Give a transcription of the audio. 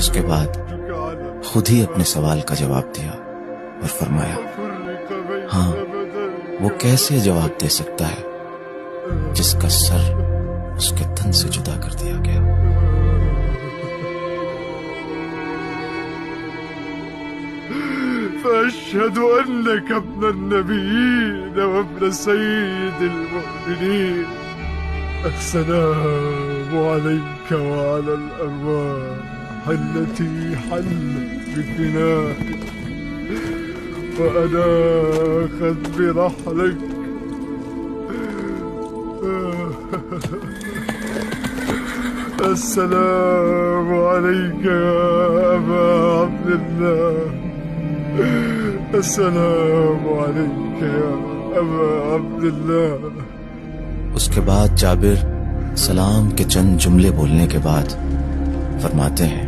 उसके बाद खुद ही अपने सवाल का जवाब दिया और फरमाया, हाँ, वो कैसे जवाब दे सकता है जिसका सर उसके तन से जुदा कर दिया गया। فأشهد أنك ابن النبيين وابن سيد المؤمنين. السلام عليك وعلى الأرواح التي حلت بفنائك وأناخت برحلك. السلام عليك يا أبا عبد الله. السلام عليك يا أبا عبد الله. उसके बाद जाबिर सलाम के चंद जुमले बोलने के बाद फरमाते हैं,